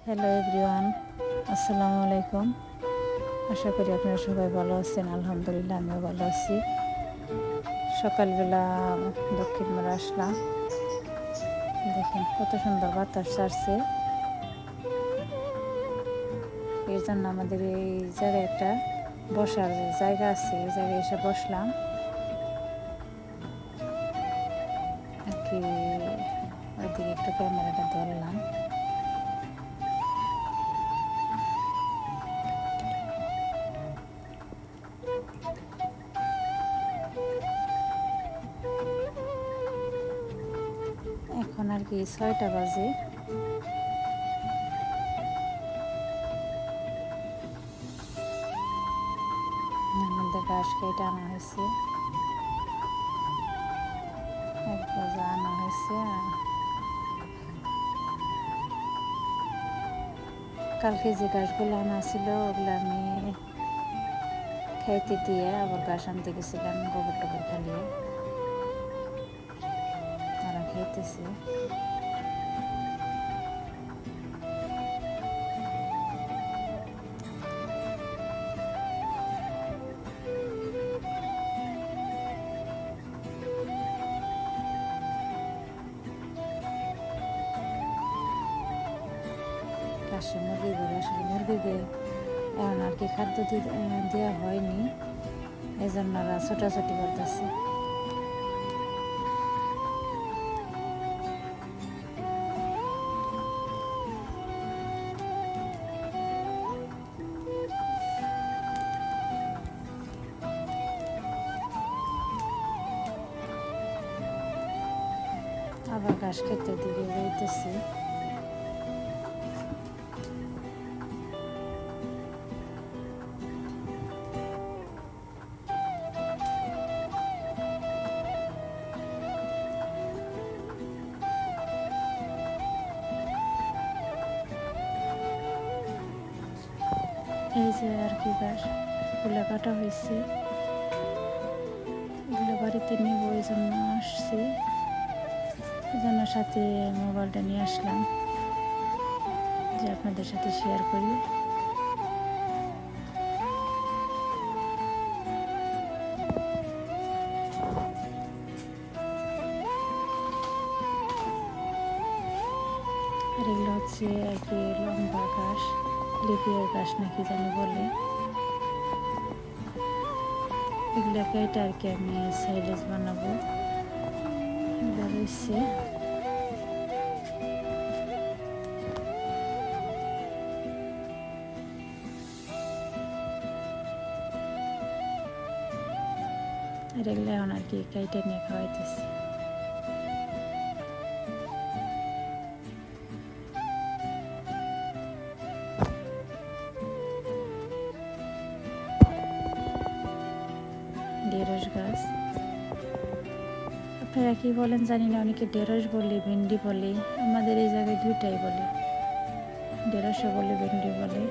Hello everyone, আসসালামু আলাইকুম। আশা করি আপনারা সবাই ভালো আছেন। আলহামদুলিল্লাহ আমিও ভালো আছি। সকালবেলা দক্ষিণ মোড়ে আসলাম। দেখেন কত সুন্দর বাতাস ছাড়ছে। এর জন্য আমাদের এই জায়গায় একটা বসার জায়গা আছে, এই জায়গায় এসে বসলাম আর কি। ওইদিকে একটু ক্যামেরাটা ধরলাম। এখন আর কি 6টা বাজে। আমাদের ঘাস কেটে আনা হয়েছে, 1 বাজে আনা হয়েছে। কালকে যে ঘাসগুলো আনা ছিল ওগুলো আমি খাইতে দিয়ে আবার ঘাস আনতে গেছিলাম, গোবর টোবর খালিয়ে তারা খাইতেছে। পাশে মুরগি ঘরে আসলে মুরগিকে এখন আর কি খাদ্য দেওয়া হয়নি, এই জন্য ওরা ছোটাছুটি করতেছে। আবার ঘাস খেতে দিকে যাইতেছি। এই যে আর কি ঘাস গুলা কাটা হয়েছে, এগুলো বাড়িতে নিব, এই জন্য আসছি। এই জন্য সাথে মোবাইলটা নিয়ে আসলাম যে আপনাদের সাথে শেয়ার করি। আর এগুলো হচ্ছে আর কি লম্বা ঘাস, লিপিয়ার ঘাস নাকি জানি বলে। এগুলো কেটে আর কি আমি সাইলেজ বানাবো। এগুলো রয়েছে আর এগুলো এখন আর কি কেটে নিয়ে খাওয়াইতেছি। ঢেঁড়স গাছ, আপনারা কি বলেন জানি না, অনেকে ঢেঁড়স বলে, ভেন্ডি বলে। আমাদের এই জায়গায় দুইটাই বলে, ঢেঁড়সও বলে, ভেন্ডি বলে।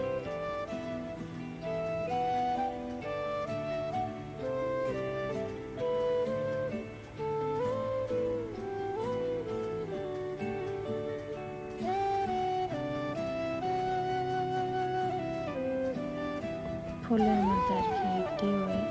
ফুলের মধ্যে আর কি একটি হয়।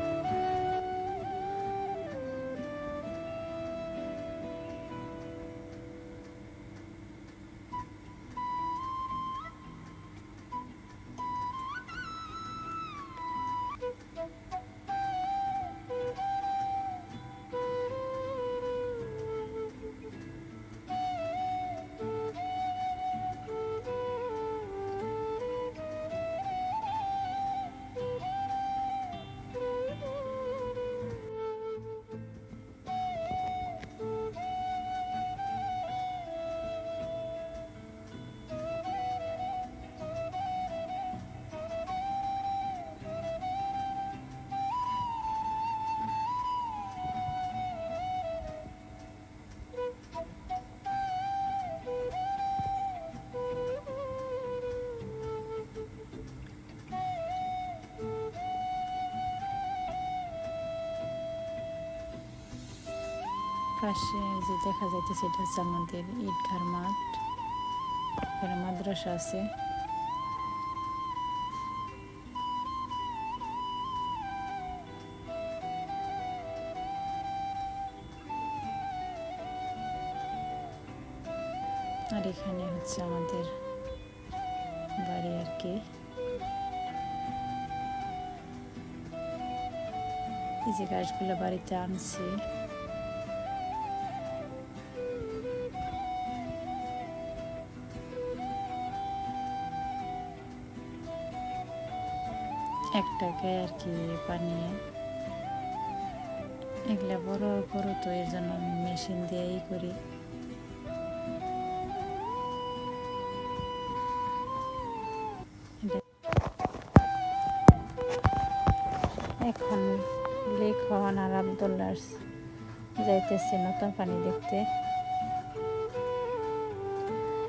পাশে যে দেখা যাইতেছে এটা হচ্ছে আমাদের ঈদগাহ মাঠ, এখানে মাদ্রাসা আছে। এখানে হচ্ছে আমাদের বাড়ি আর কি। এই যে গাছগুলো বাড়িতে আনছি। একটাকে আর কি পানি, এগুলা বড় বড় তো এর জন্য আমি মেশিন দিয়েই করি। এখন লেখন আর আবদুল্লাহ যাইতেছে নতুন পানি দেখতে।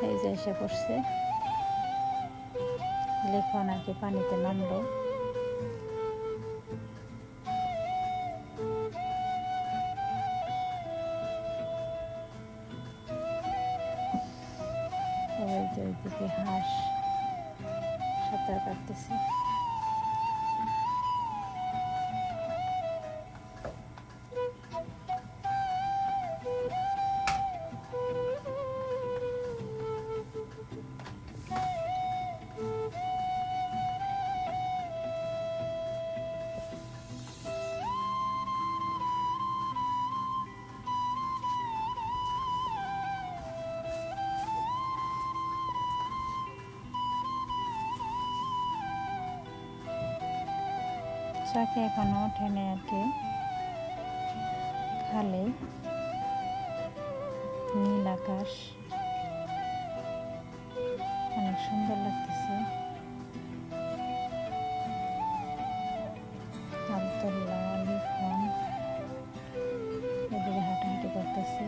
এই যে এসে পড়ছে, লেখন আর কি পানিতে নামলো। ওইদিকে হাঁস সাঁতার কাটতেছে। চাকে এখনো ওঠেনি আর কি, খালে নীল আকাশ, অনেক সুন্দর লাগতেছে। আবদুল্লাহ লিখন এদিকে হাঁটাহাঁটি করতেছে।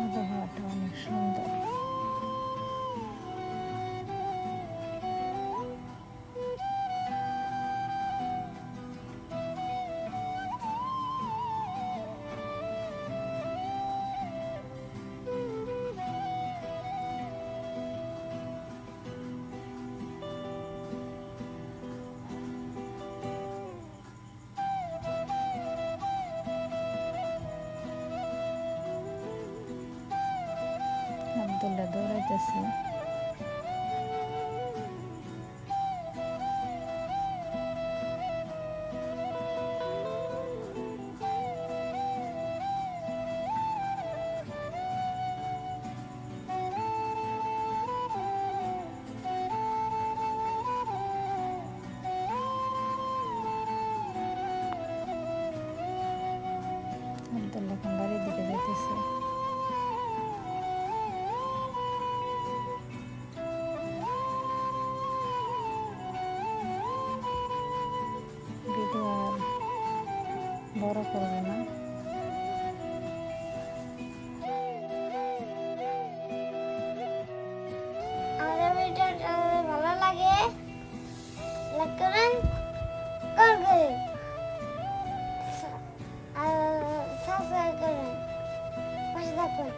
আবহাওয়াটা অনেক সুন্দর। আবদুল্লাহ দৌড়াইতেছে। আবদুল্লাহ এখন বাড়ির দিকে যাইতেছে। ভিডিও আর বড় করবো না। আমাদের ভিডিওটা ভালো লাগে লাইক করেন, করবেন আর সাবস্ক্রাইব করেন, পাশে থাকুন।